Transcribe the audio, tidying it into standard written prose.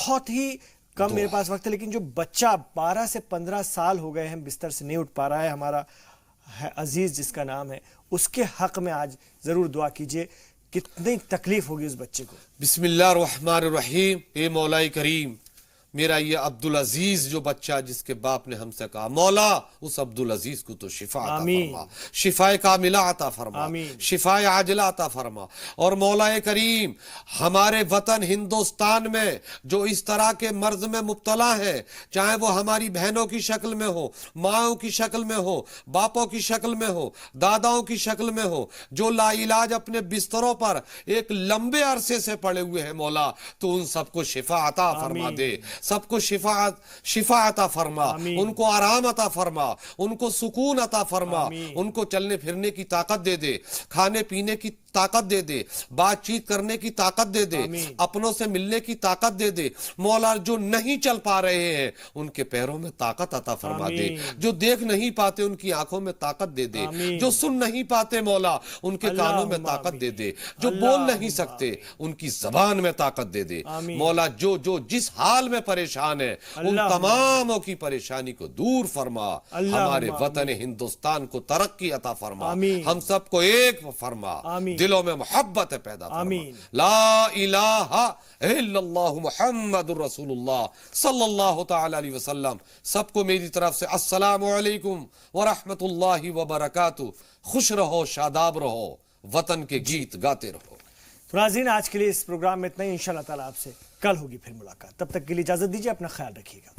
بہت ہی کم میرے پاس وقت ہے، لیکن جو بچہ 12 سے 15 سال ہو گئے ہیں بستر سے نہیں اٹھ پا رہا ہے، ہمارا عزیز جس کا نام ہے، اس کے حق میں آج ضرور دعا کیجئے. کتنی تکلیف ہوگی اس بچے کو. بسم اللہ الرحمن الرحیم. اے مولا کریم، میرا یہ عبدالعزیز جو بچہ جس کے باپ نے ہم سے کہا مولا اس عبدالعزیز کو تو شفا عطا فرما، شفائے کاملہ عطا فرما، شفائے عاجلہ عطا فرما. اور مولا کریم ہمارے وطن ہندوستان میں جو اس طرح کے مرض میں مبتلا ہیں، چاہے وہ ہماری بہنوں کی شکل میں ہو، ماؤں کی شکل میں ہو، باپوں کی شکل میں ہو، داداؤں کی شکل میں ہو، جو لا علاج اپنے بستروں پر ایک لمبے عرصے سے پڑے ہوئے ہیں، مولا تو ان سب کو شفا عطا فرما دے، سب کو شفا عطا فرما، ان کو آرام عطا فرما، ان کو سکون عطا فرما، ان کو چلنے پھرنے کی طاقت دے دے، کھانے پینے کی طاقت دے دے، بات چیت کرنے کی طاقت دے دے، اپنوں سے ملنے کی طاقت دے دے. مولا جو نہیں چل پا رہے ہیں ان کے پیروں میں طاقت عطا فرما دے، جو دیکھ نہیں پاتے ان کی آنکھوں میں طاقت دے دے، جو سن نہیں پاتے مولا ان کے کانوں میں طاقت دے دے، جو بول نہیں سکتے ان کی زبان میں طاقت دے دے. مولا جو جس حال میں پریشان ہے ان تماموں کی پریشانی کو دور فرما، ہمارے وطن ہندوستان کو ترقی عطا فرما، ہم سب کو ایک فرما، دلوں میں محبت پیدا فرما. لا الہ الا اللہ محمد الرسول اللہ صلی اللہ تعالی علیہ وسلم. سب کو میری طرف سے السلام علیکم ورحمت اللہ وبرکاتہ. خوش رہو، شاداب رہو، وطن کے گیت گاتے رہو. ناظرین آج کے لیے اس پروگرام میں اتنا ہی. انشاءاللہ تعالی آپ سے کل ہوگی پھر ملاقات. تب تک کے لیے اجازت دیجیے، اپنا خیال رکھیے گا.